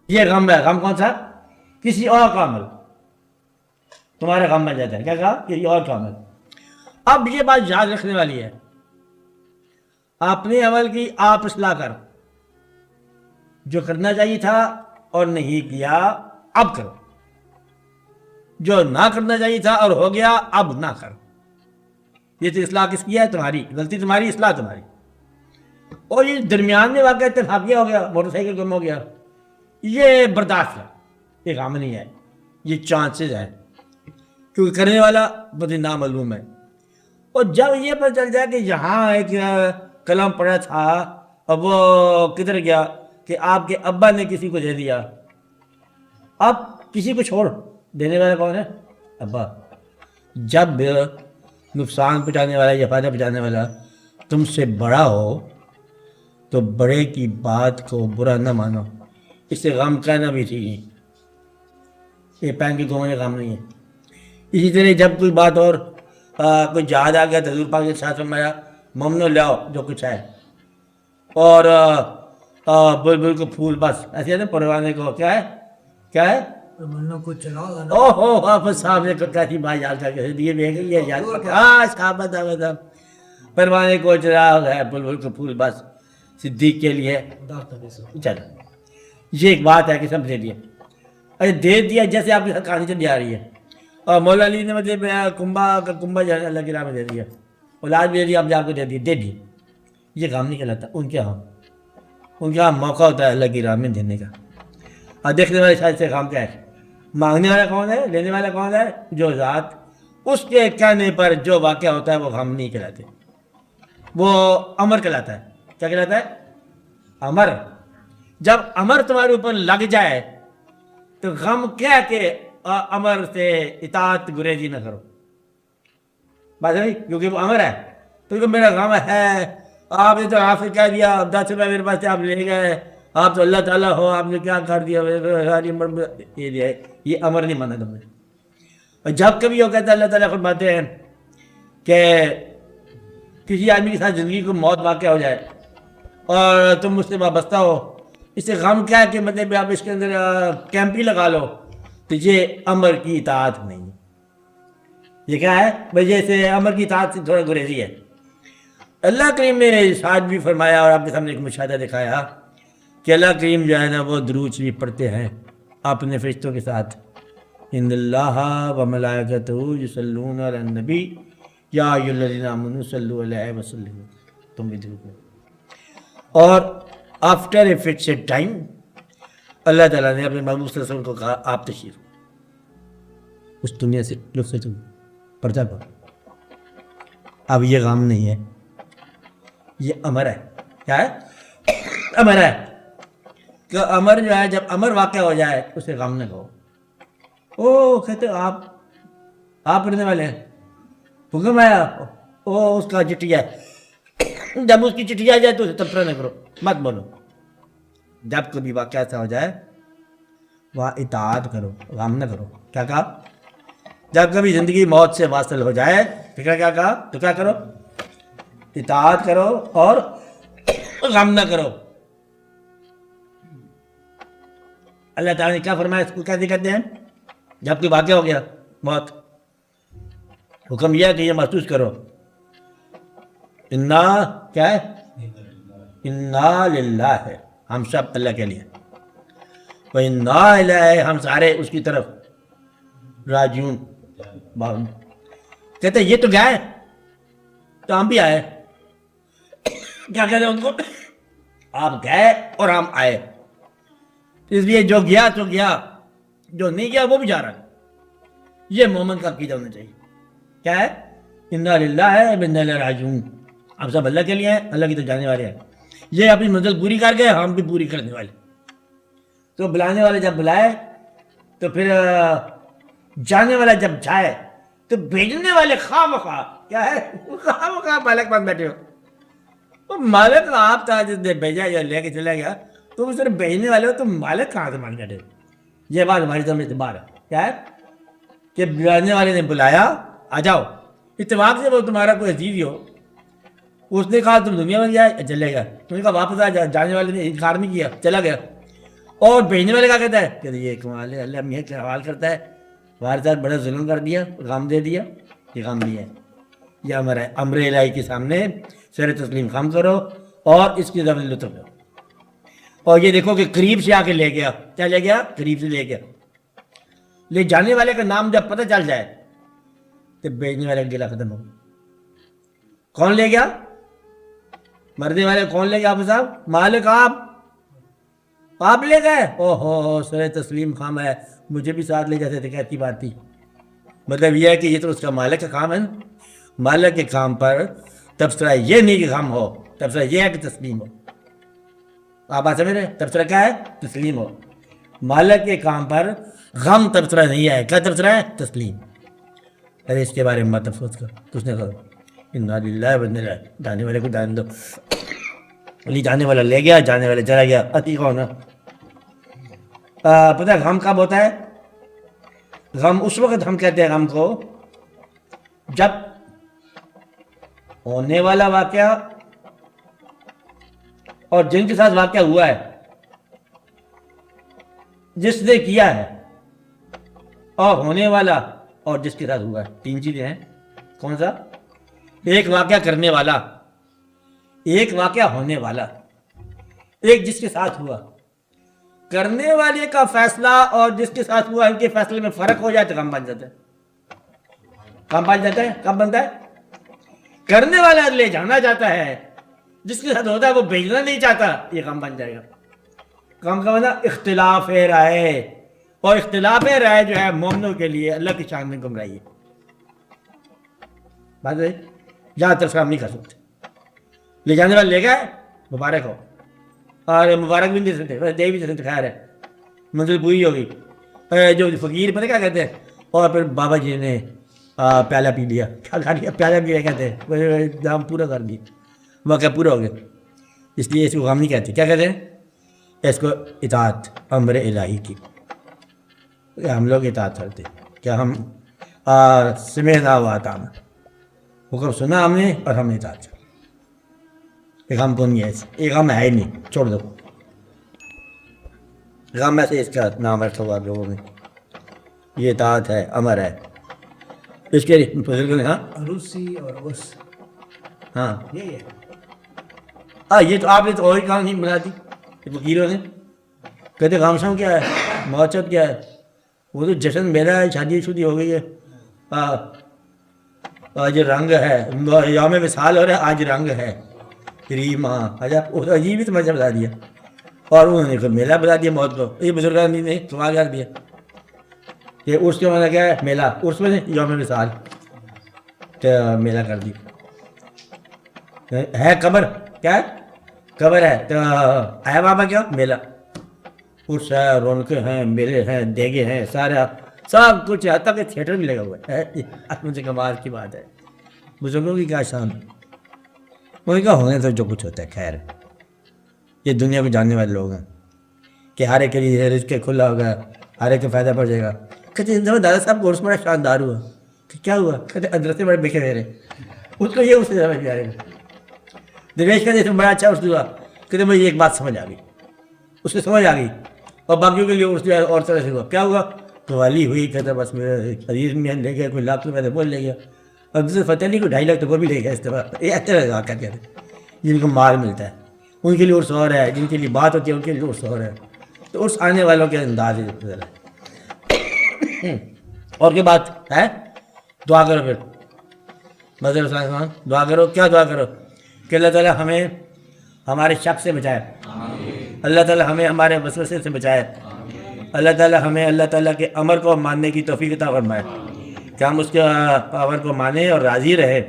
یہ غم ہے. غم کون سا؟ کسی اور کا عمل تمہارے غم میں جاتا ہے. کیا کہا؟ کسی اور کا عمل. اب یہ بات یاد رکھنے والی ہے، اپنے عمل کی آپ اصلاح کر، جو کرنا چاہیے تھا اور نہیں کیا اب کرو، جو نہ کرنا چاہیے تھا اور ہو گیا اب نہ کر. یہ تو اصلاح کس کی ہے؟ تمہاری. غلطی تمہاری، اصلاح تمہاری. اور یہ درمیان میں واقعہ اتفاقیہ ہو گیا، موٹر سائیکل گم ہو گیا، یہ برداشت ہے، یہ غم نہیں ہے، یہ چانسز ہے، کیونکہ کرنے والا بدی نامعلوم ہے. اور جب یہ پتہ چل جائے کہ یہاں ایک قلم پڑا تھا اب وہ کدھر گیا، کہ آپ کے ابا نے کسی کو دے دیا، اب کسی کو چھوڑ، دینے والا کون ہے؟ ابا. جب نقصان پہنچانے والا یا فائدہ پہنچانے والا تم سے بڑا ہو تو بڑے کی بات کو برا نہ مانو، اس سے غم کہنا بھی ٹھیک نہیں. یہ پہن کے گھومنے غم نہیں ہے. اسی طرح جب کوئی بات اور کوئی جہاد آ گیا تو حضور پاک کے ساتھ فرمایا ممنوع لاؤ جو کچھ ہے، اور بلبل کو پھول، بس ایسے ہے نا پروانے کو کیا ہے، کیا ہے، او ہو آپ صاحب نے کیسی بات یاد کر کے دیے بھی یہ یاد. ہاں صحابہ پروانے کو چراغ ہے، بلبل کو پھول، بس صدیق کے لیے چلو. یہ ایک بات ہے کہ سب دے دیا. اچھا دے دیا جیسے آپ کی کہانی چلی آ رہی ہے. اور مولا علی نے مطلب کنبا جو ہے اللہ کی راہ میں دے دیا، اولاد بھی دے دیا، اب جا کو دے دی. یہ کام نہیں کہلاتا. ان کے ہاں موقع ہوتا ہے اللہ کی راہ میں دینے کا. اور دیکھنے والے شاید سے کام کیا ہے؟ مانگنے والا کون ہے؟ لینے والا کون ہے؟ جو ذات. اس کے کہنے پر جو واقعہ ہوتا ہے وہ غم نہیں کہلاتے، وہ امر کہلاتا ہے. کیا کہلاتا ہے؟ امر. جب امر تمہارے اوپر لگ جائے تو غم کیا کہ امر سے اطاعت گریزی نہ کرو. بات ہے کیونکہ وہ امر ہے. تو میرا غم ہے، آپ نے تو آخر کہہ دیا 10 روپئے میرے پاس سے آپ لے گئے، آپ تو اللہ تعالیٰ ہو، آپ نے کیا کر دیا، یہ امر نہیں مانا تم نے. اور جب کبھی وہ کہتا ہے اللہ تعالیٰ فرماتے ہیں کہ کسی آدمی کے ساتھ زندگی کو موت واقع ہو جائے اور تم اس سے وابستہ ہو، اس سے غم کیا ہے کہ مطلب آپ اس کے اندر کیمپ ہی لگا لو، تو یہ امر کی اطاعت نہیں ہے. یہ کیا ہے؟ وجہ سے امر کی اطاعت سے تھوڑا گریزی ہے. اللہ کریم نے ارشاد بھی فرمایا اور آپ کے سامنے ایک مشاہدہ دکھایا کہ اللہ کریم جو ہے نا وہ درود شریف پڑھتے ہیں اپنے فرشتوں کے ساتھ. ان اللہ و ملائکتہ یصلون علی النبی یا ایھا الذین آمنوا صلوا علیہ وسلم. تم بھی درود پڑھو. اور آفٹر اے فکسڈ ٹائم اللہ تعالیٰ نے اپنے محبوب صلی اللہ علیہ وسلم کو کہا آپ تشریف اس دنیا سے رخصت ہو، پردہ کرو. اب یہ غم نہیں ہے، یہ امر ہے. کیا ہے؟ امر ہے. کہ امر جو ہے جب امر واقع ہو جائے اسے غم نہ کہو. او کہتے آپ پڑھنے والے ہیں، حکم آیا، او اس کا چٹھیا ہے، جب اس کی چٹھی آ جائے تو اسے تبصرہ نہ کرو، مت بولو. جب کبھی واقعہ ایسا ہو جائے وہاں اطاعت کرو، غم نہ کرو. کیا کہا؟ جب کبھی زندگی موت سے واصل ہو جائے فکر کیا کہا؟ تو کیا کرو؟ اطاعت کرو اور غم نہ کرو. اللہ تعالیٰ نے کیا فرمایا؟ اس کو کیسے کہتے ہیں؟ جب کوئی واقعہ ہو گیا موت، حکم یہ ہے کہ یہ محسوس کرو انا کیا ہے؟ انا للہ ہے، ہم سب اللہ کے لیے، وَإِنَّا إِلَيْهِ، ہم سارے اس کی طرف راجعون. کہتے ہیں یہ تو گئے تو ہم بھی آئے. کیا کہتے ہیں ان کو؟ آپ گئے اور ہم آئے. اس لیے جو گیا تو گیا، جو نہیں گیا وہ بھی جا رہا ہے. یہ مومن کا عقیدہ ہونا چاہیے. کیا ہے؟ انا للہ ہے وَإِنَّا إِلَيْهِ راجعون. ہم سب اللہ کے لیے ہیں، اللہ کی تو جانے والے ہیں. یہ اپنی منزل پوری کر گئے، ہم بھی پوری کرنے والے. تو بلانے والے جب بلائے تو پھر جانے والا جب جائے تو بھیجنے والے خواہ مخواہ کیا ہے؟ خواہ مخواہ مالک بن بیٹھے ہو. تو مالک آپ تھا جس نے بھیجا یا لے کے چلا گیا، تم صرف بھیجنے والے ہو، تم مالک کہاں سے مان بیٹھے؟ یہ بات ہماری طرف اعتبار ہے. کیا ہے؟ کہ بلانے والے نے بلایا آ جاؤ، اتفاق سے وہ تمہارا کوئی عزیز ہی ہو، اس نے کہا تم دنیا میں جائے چلے گیا، تم نے کہا واپس آ جا، جانے والے نے انکار نہیں کیا چلا گیا. اور بھیجنے والے کیا کہتا ہے کہ یہ کمال ہے، اللہ میاں کا حوال کرتا ہے، ہمارے ساتھ بڑا ظلم کر دیا، غم دے دیا، یہ غم نہیں ہے، یہ امر ہے، امر الہی کے سامنے سر تسلیم خم کرو اور اس کی طرف لطف لو۔ اور یہ دیکھو کہ قریب سے آ کے لے گیا، کیا لے گیا؟ قریب سے لے گیا۔ لے جانے والے کا نام جب پتہ چل جائے تو بھیجنے والے کا گلا ختم ہو۔ کون لے گیا؟ مرنے والے کون لے گیا؟ آپ صاحب مالک آپ لے گئے؟ او ہو سر تسلیم خام ہے، مجھے بھی ساتھ لے جاتے تھے، کہتی بات تھی۔ مطلب یہ ہے کہ یہ تو اس کا مالک کا کام ہے نا، مالک کے کام پر تبصرہ یہ نہیں کہ غم ہو، تبصرہ یہ ہے کہ تسلیم ہو۔ آپ بات سمجھ رہے ہیں؟ تبصرہ کیا ہے؟ تسلیم ہو۔ مالک کے کام پر غم تبصرہ نہیں ہے، کیا تبصرہ ہے؟ تسلیم۔ ارے اس کے بارے میں مت افسوس کر، کچھ نہیں کرو، انا للہ و انا الیہ راجعون، جانے والے کو جانے دو۔ علی جانے والا لے گیا، جانے والے چلا گیا، عتیق ہونا۔ پتہ ہے غم کب ہوتا ہے؟ غم اس وقت ہم کہتے ہیں غم کو جب ہونے والا واقعہ اور جن کے ساتھ واقعہ ہوا ہے، جس نے کیا ہے، اور ہونے والا اور جس کے ساتھ ہوا ہے، تین چیزیں ہیں۔ کون سا؟ ایک واقعہ کرنے والا، ایک واقعہ ہونے والا، ایک جس کے ساتھ ہوا۔ کرنے والے کا فیصلہ اور جس کے ساتھ ہوا ان کے فیصلے میں فرق ہو جائے تو غم بن جاتا ہے۔ غم بن جاتا ہے، کب بنتا ہے؟ کرنے والا لے جانا چاہتا ہے، جس کے ساتھ ہوتا ہے وہ بھیجنا نہیں چاہتا، یہ غم بن جائے گا۔ غم کا مطلب اختلاف رائے، اور اختلاف رائے جو ہے مومنوں کے لیے اللہ کی شان میں گمراہی ہے۔ بات ہے جہاں تک ہم نہیں کر سکتے۔ لے جانے والے لے گئے، مبارک ہو، اور مبارک بھی نہیں سکتے، دے بھی نہیں سکتے، خیر ہے، منزل پوری ہوگی۔ جو فقیر پتہ کیا کہتے ہیں؟ اور پھر بابا جی نے پیالہ پی لیا، کیا کھا لیا؟ پیالہ پی لیا کہتے ہیں، دام پورا کر دیا، واقعہ پورا ہو گیا۔ اس لیے اس کو غم نہیں کہتے، کیا کہتے ہیں؟ اس کو اطاعت امر الہی کی، ہم لوگ اطاعت کرتے، کیا ہم سمعنا و اطعنا، حکم سنا ہم نے اور ہم نے اطاعت کی۔ ایک غم تو نہیں ہے، ایک غم ہے ہی نہیں، چھوڑ دو غم، ایسے اس کا نام رکھا ہوا لوگوں نے، یہ اطاعت ہے، امر ہے۔ اس کے بزرگوں نے عروسی اور غس، ہاں یہی ہے۔ یہ تو آپ نے تو اور ہی کام نہیں بنا دی وکیلوں نے، کہتے غم شام کیا ہے، موچت کیا ہے، وہ تو جشن میلہ ہے، شادی شدی ہو گئی ہے، آج رنگ ہے، یوم وصال ہو رہا ہے، آج رنگ ہے، کریم، عجیب ہی تماشا بتا دیا، اور انہوں نے میلہ بتا دیا موت کو۔ یہ بزرگان نے سوال کر دیا کہ عرس کے معنی کیا ہے؟ میلہ، عرس میں یوم وصال میلہ کر دی ہے۔ قبر کیا ہے؟ قبر ہے تو آیا بابا کیا؟ میلہ، عرس ہے، رونقیں ہیں، میلے ہیں، دیگے ہیں، سارا سب کچھ، حتیٰ کہ تھیٹر بھی لگا ہوا ہے۔ مجھے کمال کی بات ہے، بزرگوں کی کیا شان، انہیں کا ہونے سے جو کچھ ہوتا ہے، خیر یہ دنیا کو جاننے والے لوگ ہیں کہ ہر ایک کے لیے رزق کھلا ہوگا، ہر ایک کو فائدہ پڑ جائے گا۔ کہتے دادا صاحب کو عرس بڑا شاندار ہوا، کہ کیا ہوا؟ کہتے ادرسے بڑے بکے میرے، اس کو یہ اس سے سمجھ میں آئے گا۔ درویش کہتے تم بڑا اچھا عرس ہوا، کہتے مجھے ایک بات سمجھ آ گئی، اس کو سمجھ آ گئی، اور باقیوں کے لیے عرس جو ہے اور طرح سے ہوا، کیا ہوا؟ قوالی ہوئی، کہتا بس میرے عزیز میں لے گیا، کوئی لاکھ روپئے بول لے گیا، اور دوسرے فتح علی کو 2.5 لاکھ تو وہ بھی لے گیا اس طرح۔ یہ اچھا لگا کیا کہتے ہیں جن کو مال ملتا ہے ان کے لیے عرس اور ہے، جن کے لیے بات ہوتی ہے ان کے لیے عرس اور ہے، تو عرس آنے والوں کے انداز ہے۔ اور کے بات ہے دعا کرو، پھر مظہر صاحب دعا کرو، کیا دعا کرو؟ کہ اللہ تعالیٰ ہمیں ہمارے شک سے بچائے، اللہ تعالیٰ ہمیں ہمارے وسوسے سے بچائے، اللہ تعالیٰ ہمیں اللہ تعالیٰ کے امر کو ماننے کی توفیق عطا فرمائے کہ ہم اس کے امر کو مانیں اور راضی رہیں،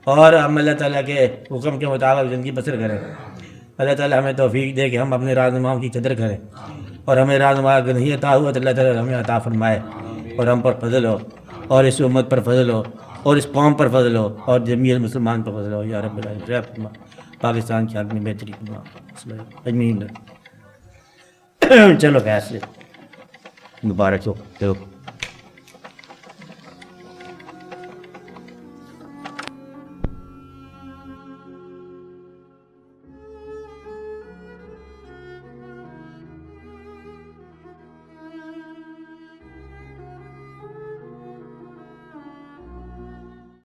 اور ہم اللہ تعالیٰ کے حکم کے مطابق زندگی بسر کریں۔ اللہ تعالیٰ ہمیں توفیق دے کہ ہم اپنے رہنماؤں کی قدر کریں، اور ہمیں رہنما اگر نہیں عطا ہوا تو اللہ تعالیٰ ہمیں عطا فرمائے، اور ہم پر فضل ہو، اور اس امت پر فضل ہو، اور اس قوم پر فضل ہو، اور جمیع المسلمان پر فضل ہو، یا رب العالمین۔ پاکستان کی حق میں بہتری اجمین۔ چلو خیر سے مبارک ہو۔